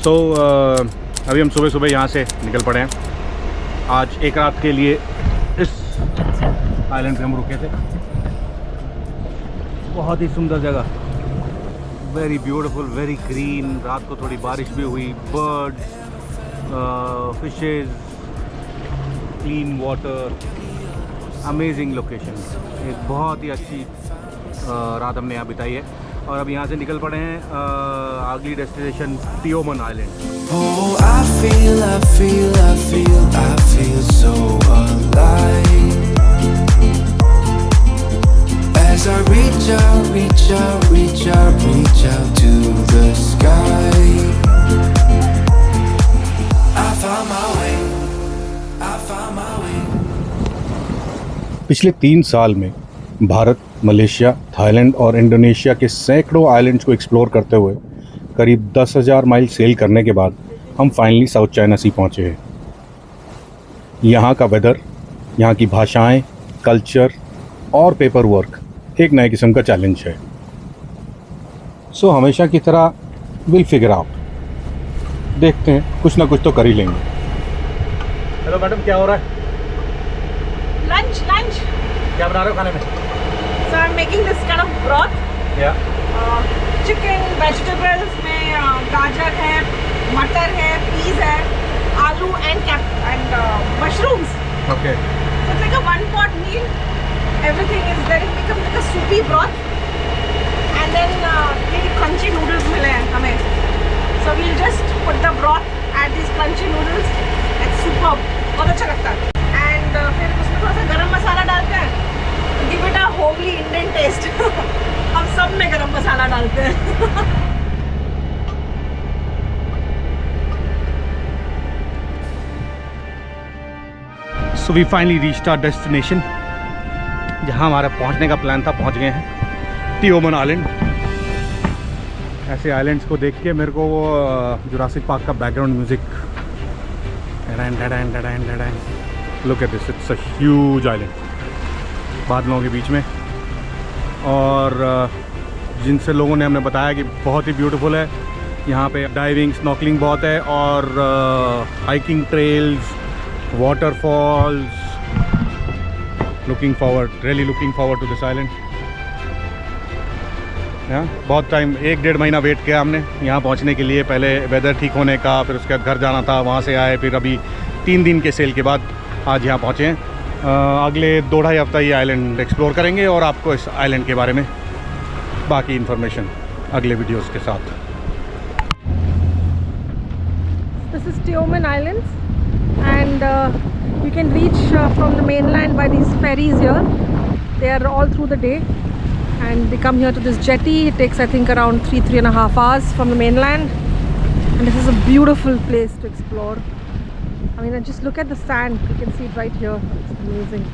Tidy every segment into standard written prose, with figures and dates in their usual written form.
अभी हम सुबह सुबह यहाँ से निकल पड़े हैं। आज एक रात के लिए इस आइलैंड पे हम रुके थे। बहुत ही सुंदर जगह, वेरी ब्यूटीफुल, वेरी ग्रीन। रात को थोड़ी बारिश भी हुई, birds, fishes, clean water, amazing location. एक बहुत ही अच्छी रात हमने यहाँ बिताई है और अब यहाँ से निकल पड़े हैं अगली destination Tioman island. Oh, I feel so alive as I reach out to the sky. I found my way. पिछले 3 साल में भारत, मलेशिया, थाईलैंड और इंडोनेशिया के सैकड़ों आइलैंड्स को एक्सप्लोर करते हुए करीब 10,000 माइल सेल करने के बाद हम फाइनली साउथ चाइना सी पहुँचे हैं। यहाँ का वेदर, यहाँ की भाषाएं, कल्चर और पेपर वर्क एक नए किस्म का चैलेंज है। सो हमेशा की तरह विल फिगर आउट, देखते हैं, कुछ ना कुछ तो कर ही लेंगे। हेलो मैडम, क्या हो रहा है? Lunch. क्या बना रहे हो खाने में? So I'm making this kind of broth. Yeah. Chicken, vegetables में गाजर है, मटर है, peas है, आलू and mushrooms. Okay. So it's like a one-pot meal. Everything is there. It becomes like a soupy broth. And then really crunchy noodles मिले हैं हमें. So we'll just put the broth, add these crunchy noodles. It's superb. बहुत अच्छा लगता है. And फिर उसमें थोड़ा सा गरम मसाला डालते हैं. तो give it a homely Indian taste. हम सब में गरम मसाला डालते हैं. So we finally reached our destination. जहाँ हमारा पहुँचने का प्लान था, पहुँच गए हैं टियोमन आइलैंड। ऐसे आइलैंड्स को देख के मेरे को वो जुरासिक पार्क का background music, look at this, it's a huge island बादलों के बीच में। और जिनसे लोगों ने हमें बताया कि बहुत ही ब्यूटीफुल है। यहाँ पे डाइविंग, स्नॉर्कलिंग बहुत है और hiking trails, waterfalls. Really looking forward to this island. बहुत टाइम, 1-1.5 महीना वेट किया हमने यहाँ पहुँचने के लिए। पहले वेदर ठीक होने का, फिर उसके बाद घर जाना था, वहाँ से आए, फिर अभी 3 दिन के सेल के बाद आज यहाँ पहुँचे हैं। अगले 2-2.5 हफ्ता ये आइलैंड एक्सप्लोर करेंगे और आपको इस आइलैंड के बारे में बाकी इन्फॉर्मेशन अगले वीडियोस के साथ। This is Tioman Islands and you can reach from the mainland by these ferries here. They are all through the day and they come here to this jetty. It takes I think around 3.5 hours from the mainland, and this is a beautiful place to explore. I mean, just look at the sand. You can see it right here. It's amazing.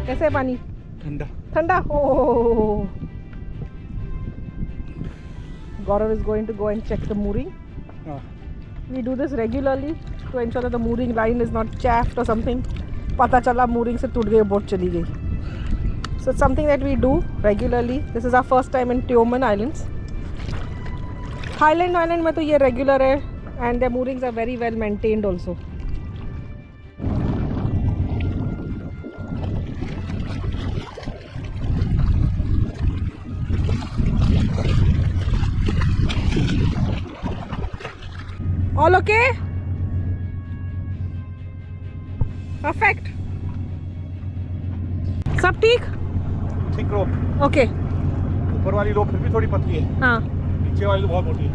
कैसे है पानी? ठंडा। Oh. Gaurav is going to go and check the mooring. We do this regularly to ensure that the mooring line is not chaffed or something. पता चला mooring से टूट गई, boat चली गई. So it's something that we do regularly. This is our first time in Tioman Islands. Thailand Island में तो ये regular है and their moorings are very well maintained also. All okay? Perfect. सब ठीक? ठीक रोप। ओके। ऊपर वाली रोप फिर भी थोड़ी पतली है। हाँ। नीचे वाली तो बहुत मोटी है।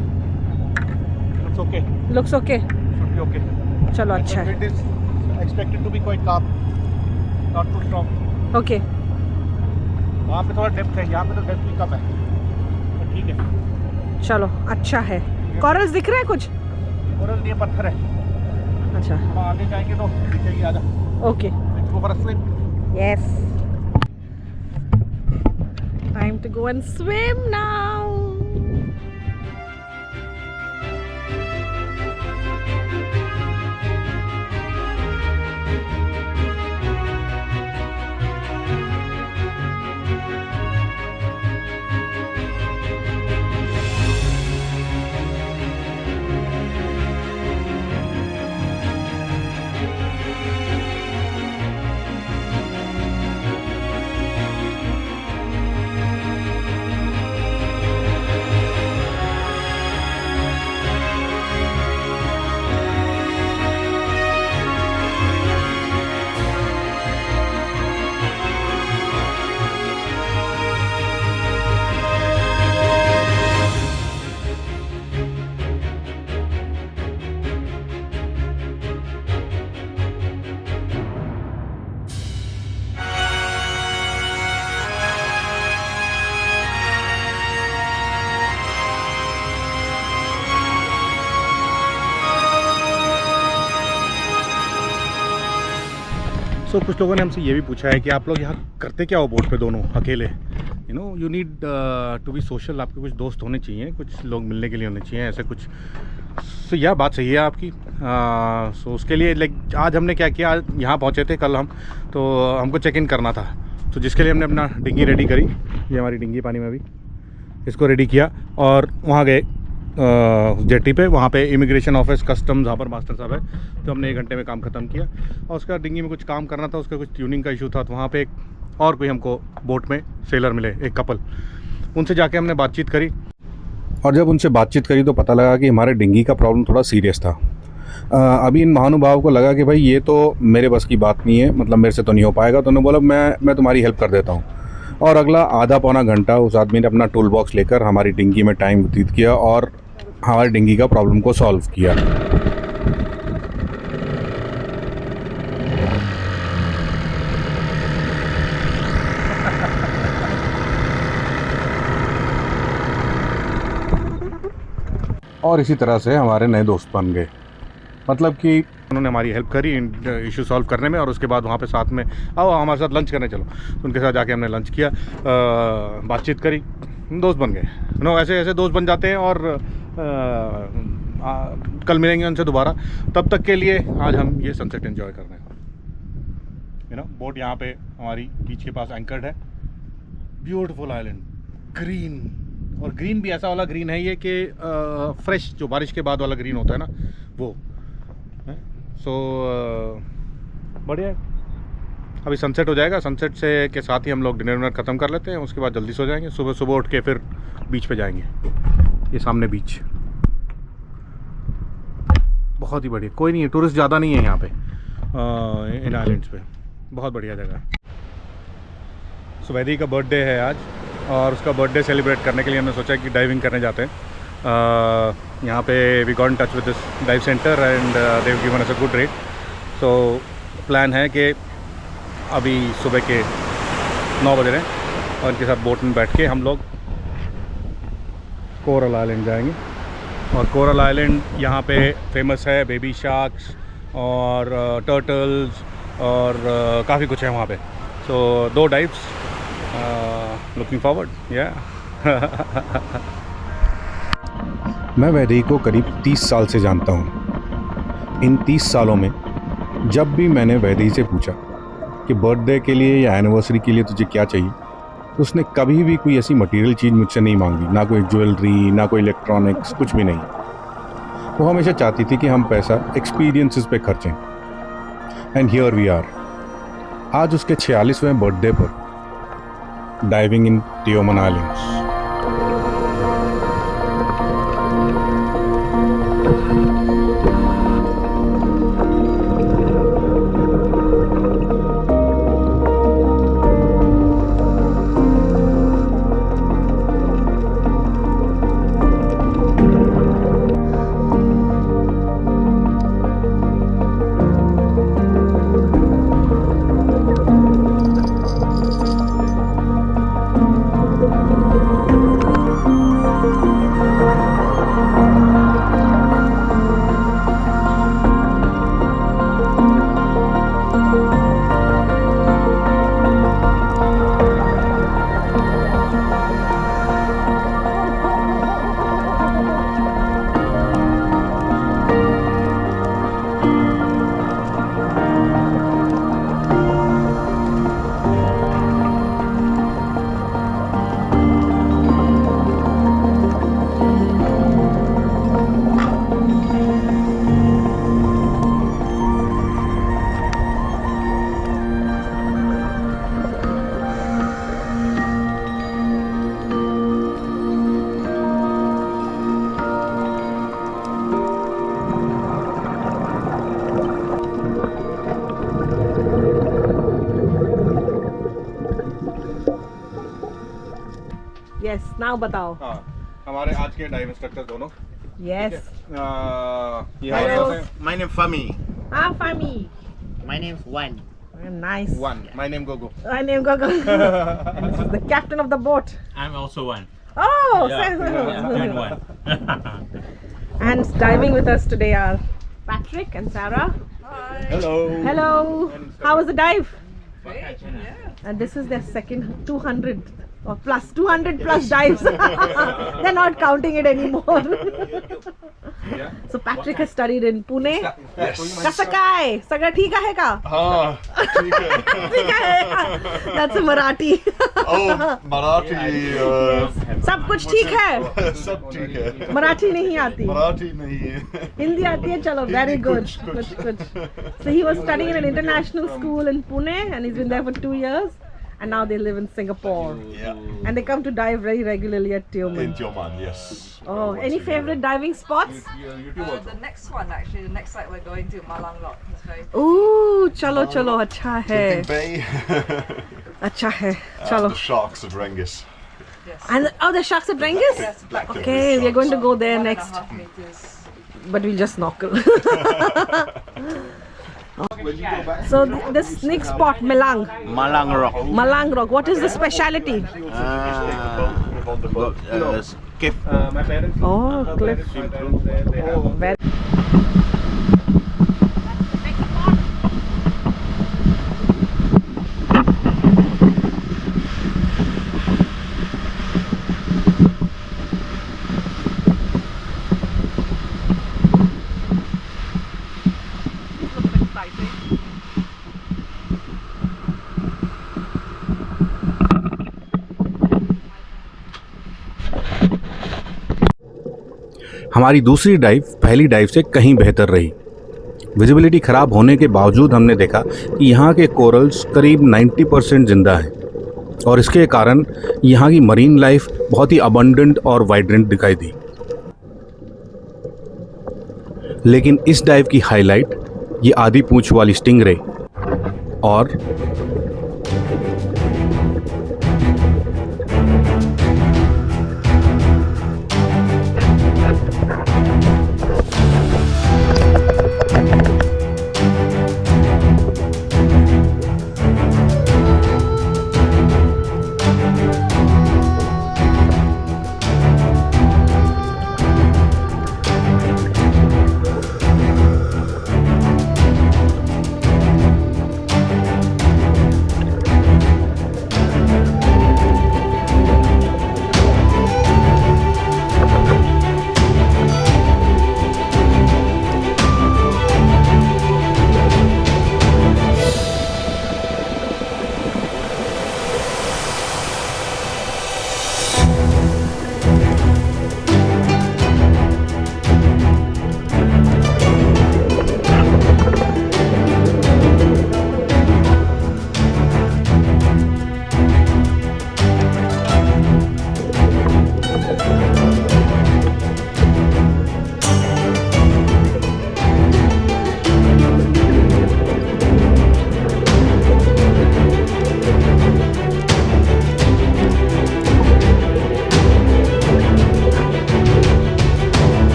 Looks okay. Looks okay. Should be okay. चलो अच्छा है। Wind is expected to be quite calm, not too strong. Okay. वहाँ पे थोड़ा डेप्थ है, यहाँ पे तो डेप्थ भी कम है, तो ठीक है। चलो अच्छा है। कॉरल्स दिख रहे हैं कुछ? कोरल नहीं, पत्थर है। अच्छा। वहाँ आगे जाएंगे तो दिखेगी आधा। Okay. Let's go for a swim. Yes. Time to go and swim now. कुछ लोगों ने हमसे ये भी पूछा है कि आप लोग यहाँ करते क्या हो बोट पे दोनों अकेले। You need to be social, आपके कुछ दोस्त होने चाहिए, कुछ लोग मिलने के लिए होने चाहिए, ऐसे कुछ। सो यह बात सही है आपकी। सो उसके लिए लाइक आज हमने क्या किया, आज यहाँ पहुँचे थे कल हम, तो हमको चेक इन करना था, तो जिसके लिए हमने अपना डिंगी रेडी करी। ये हमारी डिंगी पानी में अभी, इसको रेडी किया और वहाँ गए जेटी पे। वहाँ पे immigration office, customs, harbour master साहब है, तो हमने 1 घंटे में काम ख़त्म किया। और उसका डिंगी में कुछ काम करना था, उसका कुछ ट्यूनिंग का इशू था, तो वहाँ पे एक और कोई हमको बोट में सेलर मिले, एक कपल। उनसे जाके हमने बातचीत करी, और जब उनसे बातचीत करी तो पता लगा कि हमारे डिंगी का प्रॉब्लम थोड़ा सीरियस था। अभी इन महानुभाव को लगा कि भाई ये तो मेरे बस की बात नहीं है, मतलब मेरे से तो नहीं हो पाएगा। तो उन्होंने बोला मैं तुम्हारी हेल्प कर देता हूँ। और अगला आधा पौना घंटा उस आदमी ने अपना टूल बॉक्स लेकर हमारी डिंगी में टाइम व्यतीत किया और हमारी डिंगी का प्रॉब्लम को सॉल्व किया। और इसी तरह से हमारे नए दोस्त बन गए, मतलब कि उन्होंने हमारी हेल्प करी इशू सॉल्व करने में। और उसके बाद वहाँ पे साथ में आओ हमारे साथ लंच करने चलो, तो उनके साथ जाके हमने लंच किया, बातचीत करी, दोस्त बन गए। ऐसे ऐसे दोस्त बन जाते हैं। और कल मिलेंगे उनसे दोबारा, तब तक के लिए आज हम ये सनसेट एंजॉय कर रहे हैं। बोट यहाँ पे हमारी बीच के पास एंकर्ड है। ब्यूटीफुल आइलैंड, ग्रीन, और ग्रीन भी ऐसा वाला ग्रीन है ये कि फ्रेश, जो बारिश के बाद वाला ग्रीन होता है ना, वो। सो बढ़िया है। अभी सनसेट हो जाएगा, सनसेट से के साथ ही हम लोग डिनर ख़त्म कर लेते हैं, उसके बाद जल्दी सो जाएंगे। सुबह सुबह उठ के फिर बीच पे जाएंगे। ये सामने बीच बहुत ही बढ़िया, कोई नहीं है, टूरिस्ट ज़्यादा नहीं है यहाँ पे इन आइलैंड्स पे, बहुत बढ़िया जगह है। सो वैदी का बर्थडे है आज, और उसका बर्थडे सेलिब्रेट करने के लिए हमने सोचा कि डाइविंग करने जाते हैं। यहाँ पे we got in touch with this dive centre and they have given us a good rate. So plan है कि अभी सुबह के 9 बज रहे हैं, और इनके साथ बोट में बैठ के हम लोग कोरल आइलैंड जाएंगे। और कोरल आइलैंड यहाँ पे फेमस है, बेबी शार्क्स और टर्टल्स और काफ़ी कुछ है वहाँ पे। सो 2 डाइव्स, लुकिंग फॉरवर्ड या। मैं वैदेही को करीब 30 साल से जानता हूँ। इन 30 सालों में जब भी मैंने वैदेही से पूछा कि बर्थडे के लिए या एनिवर्सरी के लिए तुझे क्या चाहिए, तो उसने कभी भी कोई ऐसी मटेरियल चीज़ मुझसे नहीं मांगी, ना कोई ज्वेलरी, ना कोई इलेक्ट्रॉनिक्स, कुछ भी नहीं। वो हमेशा चाहती थी कि हम पैसा एक्सपीरियंसेस पे खर्चें। एंड हियर वी आर, आज उसके 46वें बर्थडे पर diving in Tioman islands. Yes, now बताओ. हाँ, हमारे आज के डाइव इंस्ट्रक्टर दोनों. Yes. ये Hello. My name Fami. Ah, Fami. My name's Wan. Nice. One. My name Gogo. My name Gogo. And this is the captain of the boat. I'm also one. Oh, Doing one. And diving with us today are Patrick and Sarah. Hello. Hello. How was the dive? Great. And this is their second 200 or plus 200 plus dives. They're not counting it anymore. So Patrick has studied in Pune. कसं काय? सगळं ठीक आहे का? हाँ ठीक है ठीक आहे. That's a Marathi. ओ मराठी सब कुछ ठीक है. सब ठीक है मराठी नहीं आती. मराठी नहीं है Hindi आती है. चलो, very good. Good. So he was studying in an international school in Pune and he's been there for 2 years. And now they live in Singapore. yeah And they come to dive very regularly at in Tioman. Tioman yes Oh, any favorite diving spots? The next one, actually, the next site we're going to, Malang Rock. It's very Ooh, chalo, अच्छा है. Bay अच्छा है. Chalo. the sharks at Rengis yes. And the sharks at Rengis? Yes, black Okay, we are going to go there 1.5 next. meters. But we'll just snorkel. So this next spot, Malang. Malang Rock. Malang Rock. What is the speciality? Cave. My parents. Oh, cliff. Very. हमारी दूसरी dive पहली dive से कहीं बेहतर रही. Visibility ख़राब होने के बावजूद हमने देखा कि यहाँ के कोरल्स करीब 90% ज़िंदा हैं और इसके कारण यहाँ की मरीन लाइफ बहुत ही अबंडेंट और वाइब्रेंट दिखाई दी. लेकिन इस डाइव की हाईलाइट ये आधी पूंछ वाली स्टिंगरे और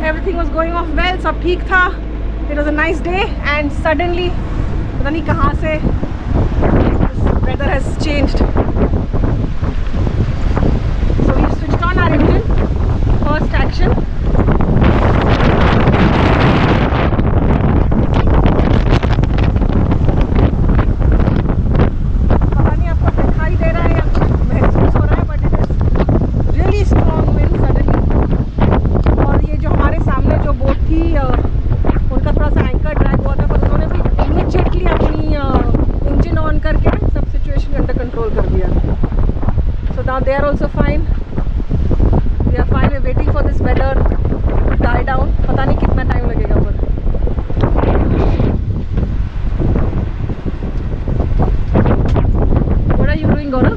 everything was going off well, सब ठीक था. It was a nice day and suddenly पता नहीं कहाँ से this weather has changed. So we switched on our engine. First action. पता नहीं आपको दिखाई दे रहा है या महसूस हो रहा है, but it is really strong wind suddenly. और ये जो हमारे सामने जो बोट थी उनका थोड़ा सा एंकर ड्रैग हुआ था, पर उन्होंने भी इमीडिएटली अपनी इंजन ऑन करके सब सिचुएशन अंडर कंट्रोल कर दिया. So now they are also fine. We are fine. We waiting for this weather to die down. पता नहीं कितना टाइम लगेगा पर. What are you doing Gaurav?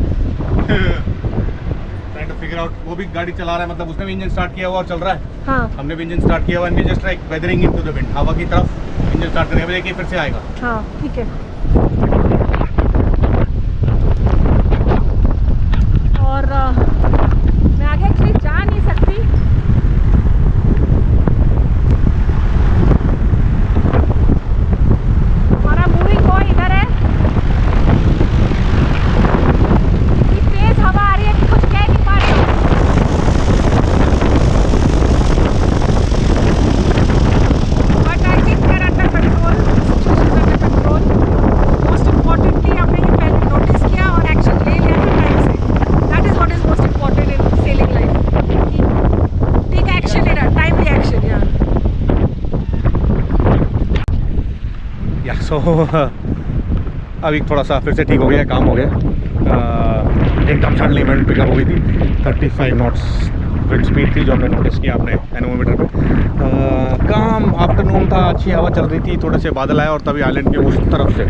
Trying to figure out. वो भी गाड़ी चला रहा है, मतलब उसने भी इंजन स्टार्ट किया हुआ और चल रहा है. हाँ हमने भी इंजन स्टार्ट किया हुआ है. Just like weathering into the wind. हवा की तरफ इंजन स्टार्ट करेंगे, देखिए फिर से आएगा. हाँ ठीक है. और मैं आगे एक्चुअली जा नहीं सकती. हमारा मूविंग बॉय इधर है. इतनी तेज हवा आ रही है कि कुछ कह नहीं पा रही हूँ. But I think we're under control. Situation is under control. Most importantly, हमने ये पहले notice किया और action ले लिया था time से. That is what is most important in sailing life. Take action in a timely action, yeah. सो अभी थोड़ा सा फिर से ठीक हो गया, काम हो गया. एकदम सडनली विंड पिकअप हो गई थी. 35 नॉट्स विंड स्पीड थी जो हमने नोटिस किया अपने एनोमीटर पे. काम आफ्टरनून था, अच्छी हवा चल रही थी. थोड़े से बादल आए और तभी आइलैंड के उस तरफ से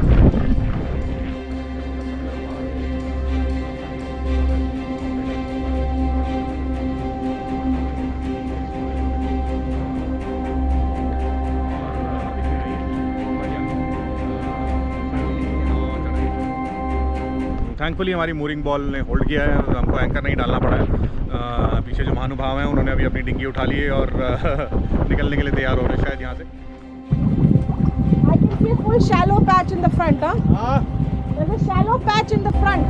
थैंकफुली हमारी मूरिंग बॉल ने होल्ड किया है. हमको एंकर नहीं डालना पड़ा है. पीछे जो महानुभाव हैं उन्होंने अभी अपनी डिंगी उठा ली है और निकलने के लिए तैयार हो रहे हैं शायद यहाँ से. I can see a full shallow patch in the front, huh? There's a shallow patch in the front.